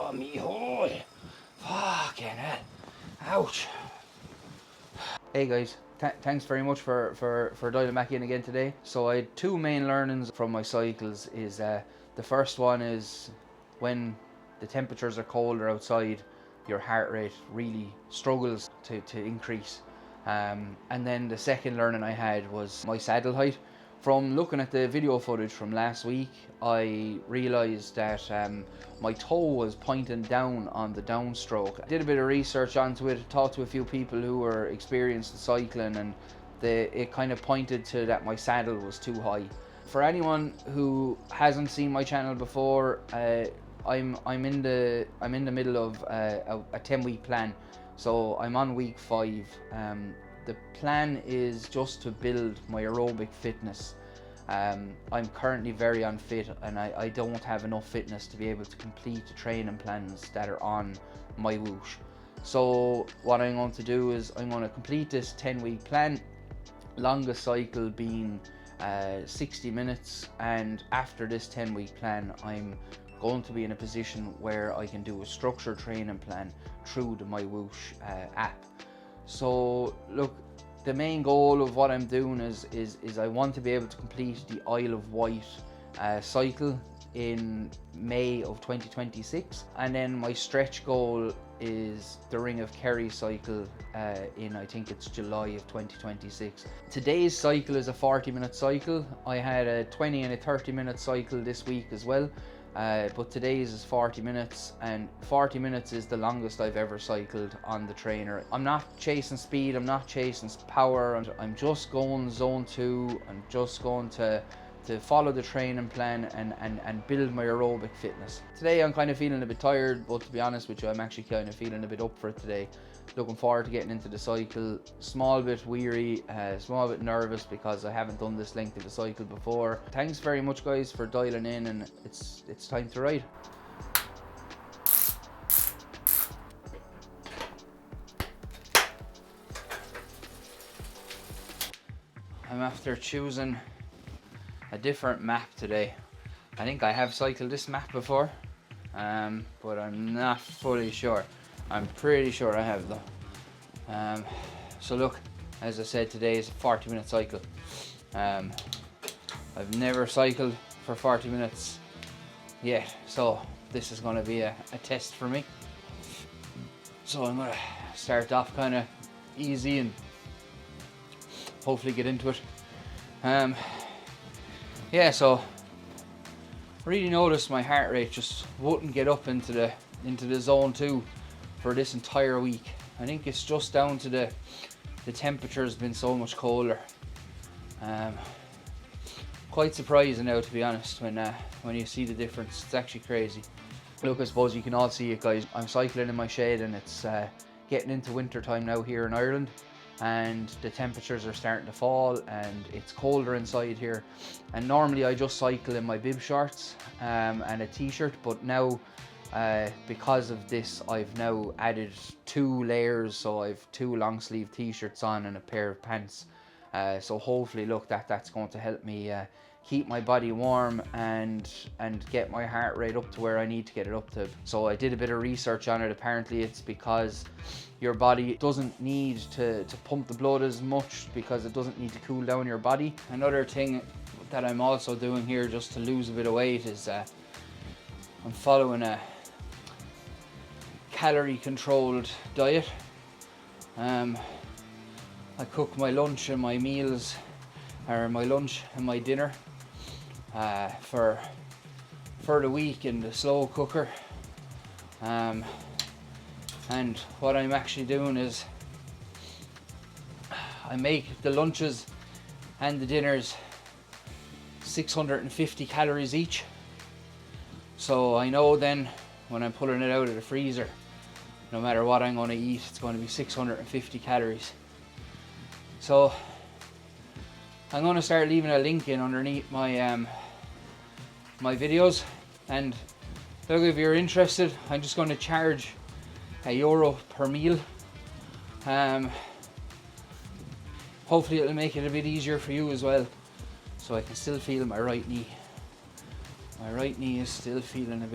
Oh, me hole. Fucking hell. Ouch. Hey guys, thanks very much for dialing back in again today. So I had two main learnings from my cycles. Is the first one is when the temperatures are colder outside, your heart rate really struggles to increase. And then the second learning I had was my saddle height. From looking at the video footage from last week, I realised that my toe was pointing down on the downstroke. I did a bit of research onto it, talked to a few people who were experienced in cycling, and it kind of pointed to that my saddle was too high. For anyone who hasn't seen my channel before, I'm in the middle of a 10-week plan, so I'm on week 5. The plan is just to build my aerobic fitness. I'm currently very unfit, and I don't have enough fitness to be able to complete the training plans that are on my whoosh. So what I'm going to do is I'm going to complete this 10-week plan, longest cycle being 60 minutes, and after this 10-week plan I'm going to be in a position where I can do a structured training plan through the My Whoosh app. So look, the main goal of what I'm doing is I want to be able to complete the Isle of Wight cycle in May of 2026, and then my stretch goal is the Ring of Kerry cycle in, I think it's July of 2026. Today's cycle is a 40-minute cycle. I had a 20 and a 30-minute cycle this week as well. But today's is 40 minutes, and 40 minutes is the longest I've ever cycled on the trainer. I'm not chasing speed, I'm not chasing power, I'm just going zone 2. I'm just going to follow the training plan and build my aerobic fitness. Today I'm kind of feeling a bit tired, but to be honest with you, I'm actually kind of feeling a bit up for it today. Looking forward to getting into the cycle. Small bit weary, small bit nervous because I haven't done this length of a cycle before. Thanks very much guys for dialing in, and it's time to ride. I'm after choosing a different map today. I think I have cycled this map before, but I'm not fully sure. I'm pretty sure I have though. So look, as I said, today is a 40-minute cycle. I've never cycled for 40 minutes yet, so this is going to be a test for me. So I'm going to start off kind of easy and hopefully get into it. Yeah, so really noticed my heart rate just wouldn't get up into the zone 2 for this entire week. I think it's just down to the temperature's been so much colder. Quite surprising now, to be honest, when you see the difference. It's actually crazy. Look, I suppose you can all see it guys. I'm cycling in my shed, and it's getting into winter time now here in Ireland, and the temperatures are starting to fall and it's colder inside here. And normally I just cycle in my bib shorts and a t-shirt, but now because of this I've now added 2 layers, so I've 2 long sleeve t-shirts on and a pair of pants. So hopefully look, that's going to help me keep my body warm and get my heart rate up to where I need to get it up to. So I did a bit of research on it. Apparently it's because your body doesn't need to pump the blood as much, because it doesn't need to cool down your body. Another thing that I'm also doing here just to lose a bit of weight is I'm following a calorie controlled diet. I cook my lunch and my meals, or my lunch and my dinner for the week in the slow cooker. And what I'm actually doing is I make the lunches and the dinners 650 calories each. So I know then when I'm pulling it out of the freezer, no matter what I'm going to eat, it's going to be 650 calories. So I'm going to start leaving a link in underneath my my videos, and look, if you're interested, I'm just going to charge €1 per meal. Hopefully it'll make it a bit easier for you as well, so I can still feel my right knee. My right knee is still feeling a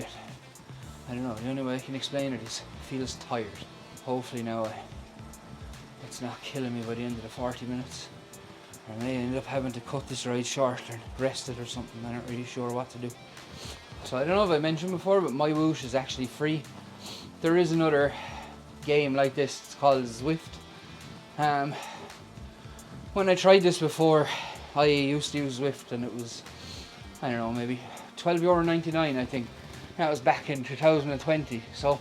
I don't know, the only way I can explain it is it feels tired. Hopefully now it's not killing me by the end of the 40 minutes. I may end up having to cut this ride short and rest it or something. I'm not really sure what to do. So I don't know if I mentioned before, but my Whoosh is actually free. There is another game like this, it's called Zwift. When I tried this before, I used to use Zwift and it was, I don't know, maybe €12.99 I think. That was back in 2020. So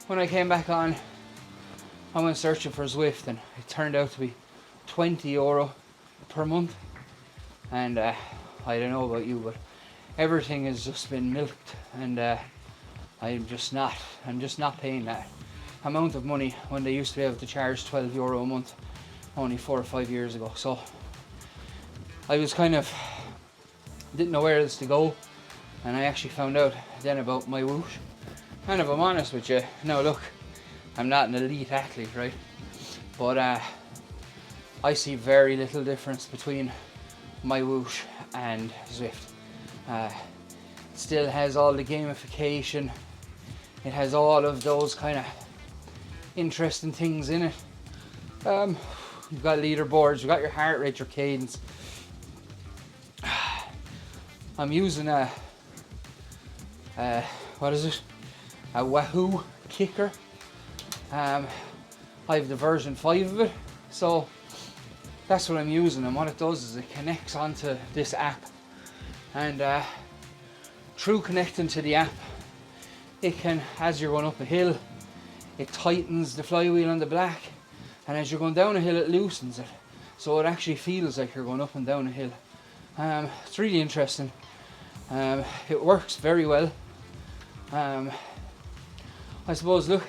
when I came back on, I went searching for Zwift and it turned out to be €20 per month. And I don't know about you, but everything has just been milked, and I'm just not paying that amount of money when they used to be able to charge €12 a month only 4 or 5 years ago. So I was kind of didn't know where else to go, and I actually found out then about my Whoosh. And if I'm honest with you, now look, I'm not an elite athlete, right? But I see very little difference between my Whoosh and Zwift. It still has all the gamification. It has all of those kind of interesting things in it. You've got leaderboards, you've got your heart rate, your cadence. I'm using a Wahoo Kickr. I have the version 5 of it, so that's what I'm using, and what it does is it connects onto this app, and through connecting to the app, it can, as you're going up a hill, it tightens the flywheel on the back, and as you're going down a hill it loosens it, so it actually feels like you're going up and down a hill. It's really interesting. It works very well. I suppose, look,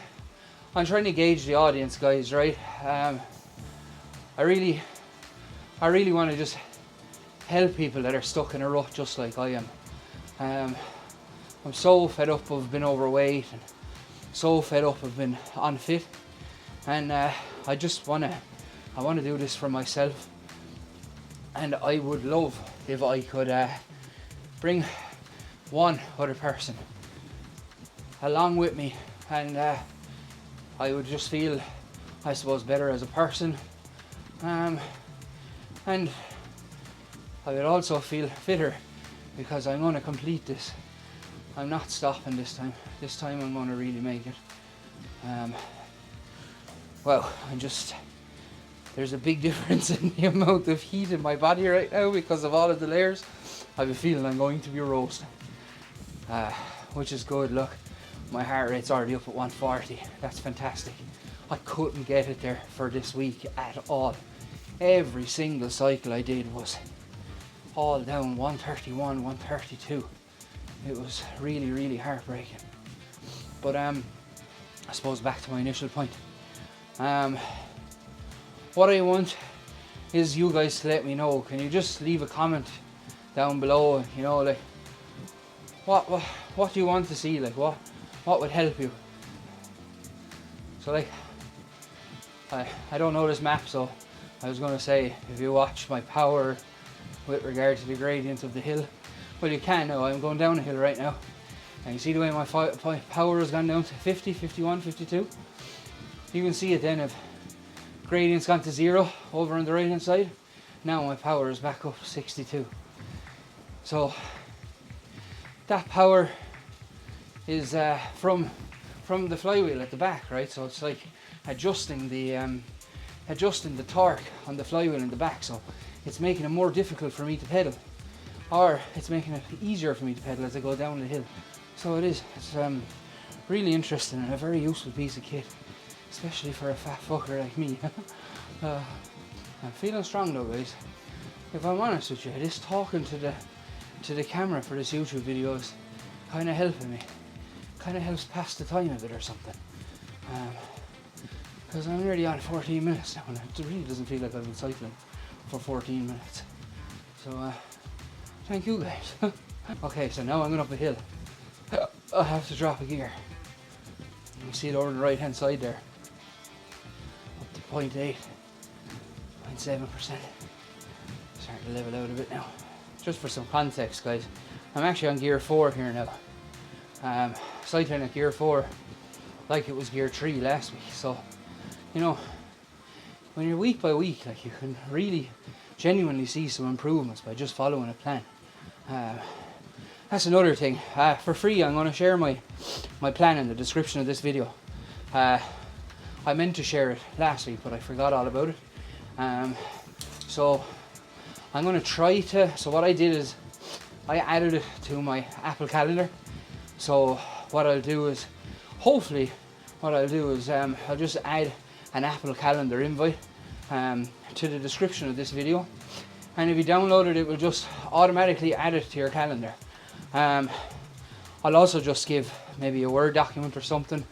I'm trying to gauge the audience, guys, right? I really want to just help people that are stuck in a rut just like I am. I'm so fed up of being overweight and so fed up of being unfit, and I want to do this for myself, and I would love if I could bring one other person along with me, and I would just feel, I suppose, better as a person, and I would also feel fitter because I'm going to complete this. I'm not stopping this time. This time I'm going to really make it. Well, there's a big difference in the amount of heat in my body right now because of all of the layers. I have a feeling I'm going to be roasting, which is good. Look, my heart rate's already up at 140. That's fantastic. I couldn't get it there for this week at all. Every single cycle I did was all down 131, 132. It was really, really heartbreaking. But I suppose back to my initial point. What I want is you guys to let me know. Can you just leave a comment down below? You know, like what do you want to see? Like what would help you? So like I don't know this map, so I was going to say if you watch my power with regard to the gradient of the hill, well, you can now. I'm going down a hill right now, and you see the way my power has gone down to 50, 51, 52. You can see it then if gradient's gone to 0 over on the right hand side. Now my power is back up to 62. So that power is from the flywheel at the back, right? So it's like adjusting the torque on the flywheel in the back. So it's making it more difficult for me to pedal, or it's making it easier for me to pedal as I go down the hill. So it's really interesting and a very useful piece of kit, especially for a fat fucker like me. I'm feeling strong though, guys. If I'm honest with you, this talking to the camera for this YouTube video is kind of helping me. Kind of helps pass the time a bit or something. Because I'm nearly on 14 minutes now, and it really doesn't feel like I've been cycling for 14 minutes. So thank you guys. Okay, so now I'm going up a hill. I have to drop a gear. You can see it over on the right hand side there. Up to 0.8, 0.7%. Starting to level out a bit now. Just for some context, guys, I'm actually on gear 4 here now. cycling at gear 4 like it was gear 3 last week. So, you know, when you're week by week, like, you can really genuinely see some improvements by just following a plan. That's another thing. For free, I'm going to share my plan in the description of this video. I meant to share it last week, but I forgot all about it. So I'm going to try to. So what I did is I added it to my Apple Calendar. So what I'll do is, hopefully, I'll just add an Apple Calendar invite to the description of this video, and if you download it, it will just automatically add it to your calendar. I'll also just give maybe a Word document or something.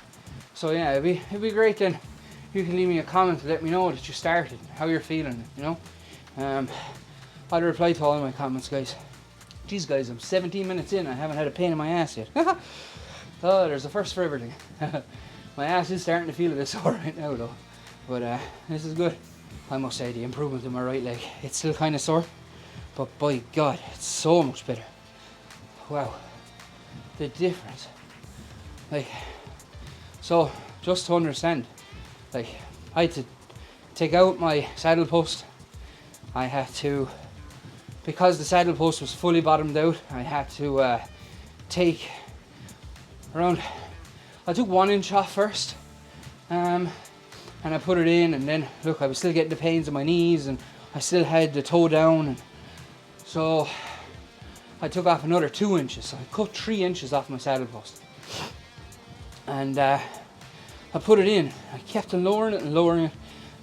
So yeah, it'd be great then. You can leave me a comment to let me know that you started, how you're feeling, you know. I'll reply to all my comments, guys. Jeez, guys, I'm 17 minutes in. I haven't had a pain in my ass yet. Oh, there's a first for everything. My ass is starting to feel a bit sore right now, though. But this is good. I must say, the improvement in my right leg. It's still kind of sore, but by God, it's so much better. Wow, the difference. Like, so just to understand, like, I had to take out my saddle post. I had to, because the saddle post was fully bottomed out, I had to take around, I took 1 inch off first, and I put it in, and then look, I was still getting the pains in my knees, and I still had the toe down, and so I took off another 2 inches. So I cut 3 inches off my saddle post, and I put it in. I kept on lowering it and lowering it,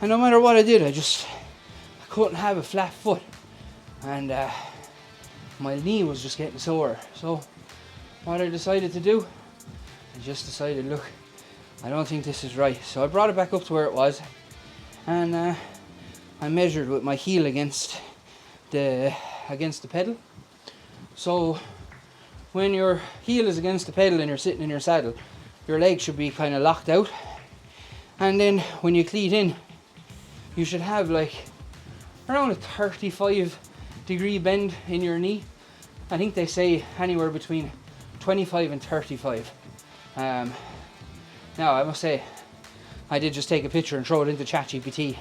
and no matter what I did, I couldn't have a flat foot, and my knee was just getting sore. So what I decided to do, I just decided, look, I don't think this is right. So I brought it back up to where it was, and I measured with my heel against the pedal. So when your heel is against the pedal and you're sitting in your saddle, your leg should be kind of locked out, and then when you cleat in, you should have like around a 35-degree bend in your knee. I think they say anywhere between 25 and 35. Now, I must say, I did just take a picture and throw it into ChatGPT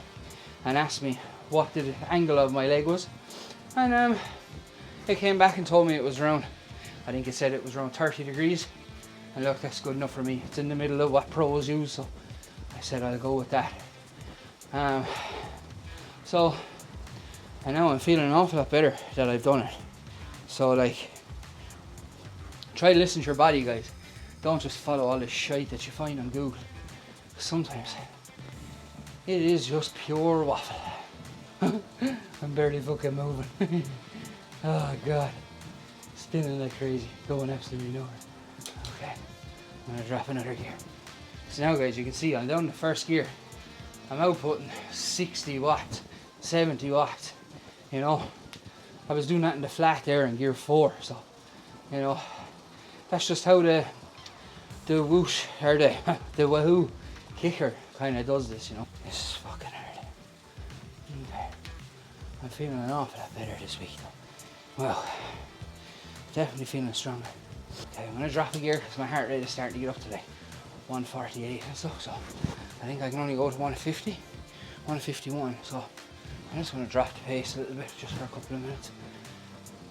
and ask me what the angle of my leg was, and it came back and told me it was around, I think it said it was around 30 degrees, and look, that's good enough for me. It's in the middle of what pros use, so I said I'll go with that. So, and now I'm feeling an awful lot better that I've done it. So, like, try to listen to your body, guys. Don't just follow all this shite that you find on Google. Sometimes it is just pure waffle. I'm barely fucking moving. Oh God, spinning like crazy, going absolutely nowhere. Okay, I'm gonna drop another gear. So now, guys, you can see I'm down the first gear. I'm outputting 60 watts, 70 watts. You know, I was doing that in the flat there in gear 4. So, you know, that's just how the whoosh, or the Wahoo Kickr kind of does this, you know. This is fucking hard. Okay. I'm feeling an awful lot better this week, though. Well, definitely feeling stronger. Okay, I'm going to drop a gear because my heart rate is starting to get up to like 148 and stuff, so I think I can only go to 150, 151, so I'm just going to drop the pace a little bit just for a couple of minutes.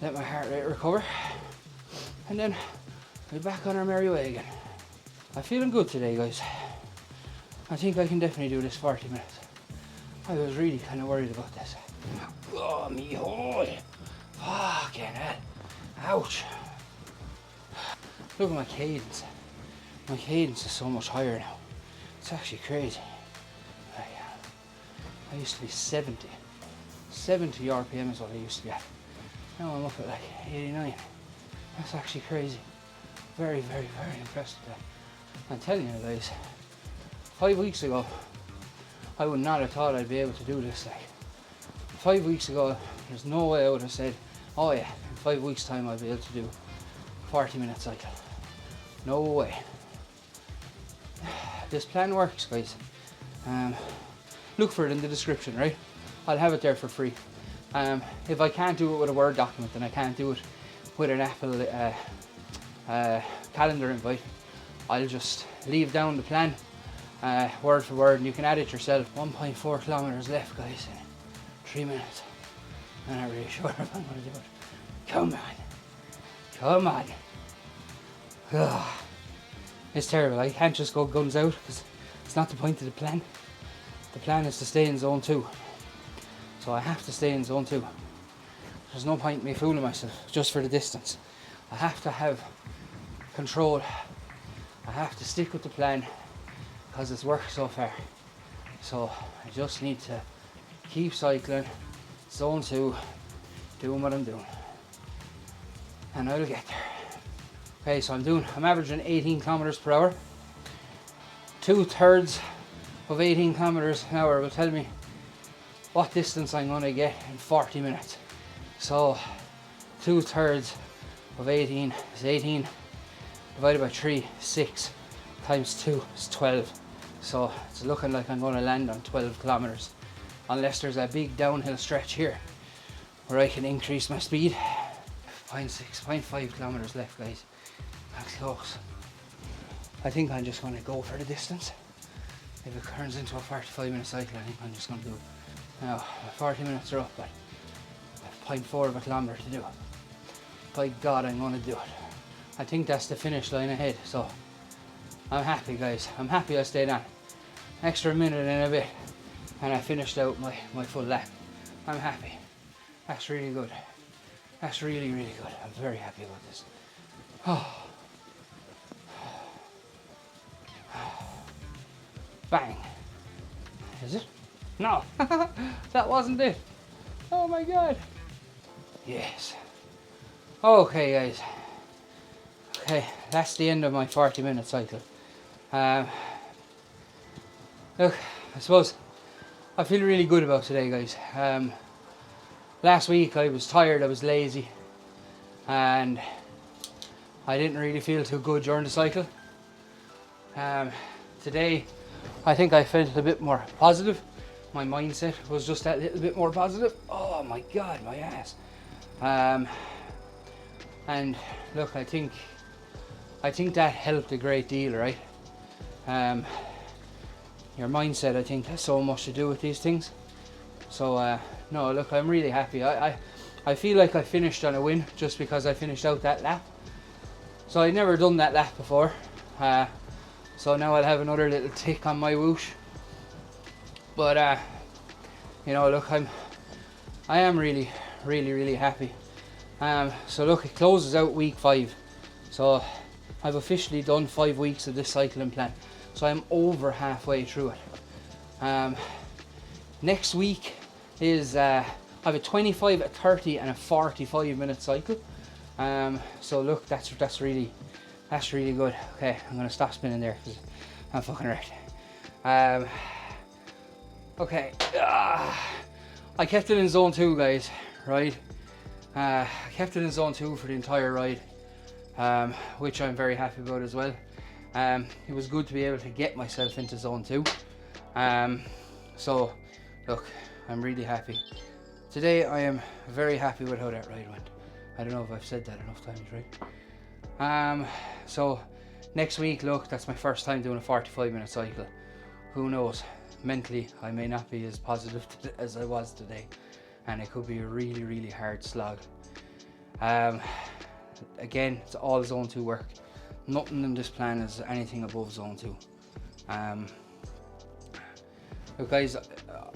Let my heart rate recover, and then we'll be back on our merry way again. I'm feeling good today, guys. I think I can definitely do this 40 minutes. I was really kind of worried about this. Oh, me hole. Fucking hell. Ouch. Look at my cadence. My cadence is so much higher now. It's actually crazy. I used to be 70. 70 RPM is what I used to be at. Now I'm up at like 89. That's actually crazy. Very, very, very impressed with that. I'm telling you, guys, 5 weeks ago, I would not have thought I'd be able to do this. Like, 5 weeks ago, there's no way I would have said, oh yeah, in 5 weeks time I'll be able to do 40-minute cycle. No way. This plan works, guys. Look for it in the description, right? I'll have it there for free. If I can't do it with a Word document, then I can't do it with an Apple calendar invite, I'll just leave down the plan word for word, and you can add it yourself. 1.4 kilometers left, guys, in 3 minutes. I'm not really sure if I'm going to do it. Come on. Come on. Ugh. It's terrible. I can't just go guns out because it's not the point of the plan. The plan is to stay in zone 2. So I have to stay in zone 2. There's no point in me fooling myself just for the distance. I have to have control. I have to stick with the plan because it's worked so far. So I just need to keep cycling, zone 2, doing what I'm doing. And I'll get there. Okay, so I'm averaging 18 kilometers per hour. 2/3 of 18 kilometers an hour will tell me what distance I'm going to get in 40 minutes. So 2/3 of 18 is 18 divided by 3, 6 times 2 is 12. So it's looking like I'm going to land on 12 kilometers, unless there's a big downhill stretch here where I can increase my speed. 0.5 kilometers left, guys. That's close. I think I'm just going to go for the distance. If it turns into a 45-minute cycle, I think I'm just going to do it. Now, 40 minutes are up, but 0.4 of a kilometer to do it. By God, I'm going to do it. I think that's the finish line ahead, so I'm happy, guys. I'm happy I stayed on. Extra minute and a bit, and I finished out my full lap. I'm happy. That's really good. That's really, really good. I'm very happy about this. Oh. Bang. Is it? No. That wasn't it. Oh my God. Yes. Okay, guys. Okay, that's the end of my 40-minute cycle. Look, I suppose I feel really good about today, guys. Last week I was tired, I was lazy, and I didn't really feel too good during the cycle. Today I think I felt a bit more positive. My mindset was just that little bit more positive. Oh my God, my ass. And look, I think that helped a great deal, right? Your mindset, I think, has so much to do with these things. So no, look, I'm really happy. I feel like I finished on a win just because I finished out that lap. So I'd never done that lap before. So now I'll have another little tick on my whoosh. But you know, look, I am really, really, really happy. So look, it closes out week 5. So I've officially done 5 weeks of this cycling plan. So I'm over halfway through it. Next week is I have a 25, a 30 and a 45-minute cycle. So look, that's really good. Okay, I'm gonna stop spinning there because I'm fucking wrecked. Okay, I kept it in zone 2, guys, right? I kept it in zone 2 for the entire ride, which I'm very happy about as well. It was good to be able to get myself into zone 2. So look, I'm really happy. Today I am very happy with how that ride went. I don't know if I've said that enough times, right? So next week, look, that's my first time doing a 45-minute cycle. Who knows? Mentally, I may not be as positive as I was today, and it could be a really, really hard slog. Again, it's all zone 2 work. Nothing in this plan is anything above zone 2. Look, guys,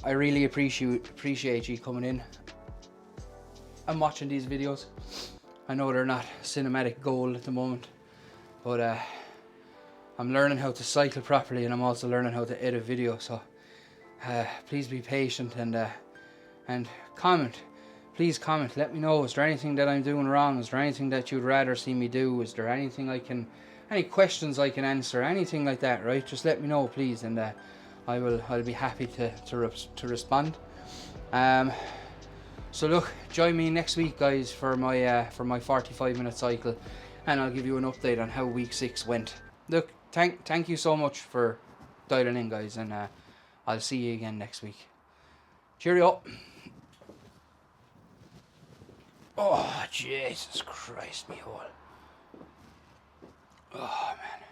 I really appreciate you coming in and watching these videos. I know they're not cinematic gold at the moment, but I'm learning how to cycle properly, and I'm also learning how to edit video. So please be patient and comment. Please comment. Let me know. Is there anything that I'm doing wrong? Is there anything that you'd rather see me do? Is there anything any questions I can answer? Anything like that, right? Just let me know, please, and I'll be happy to respond. So look, join me next week, guys, for my 45-minute cycle, and I'll give you an update on how week 6 went. Look, thank you so much for dialing in, guys, and I'll see you again next week. Cheerio. Oh, Jesus Christ, me hole. Oh man.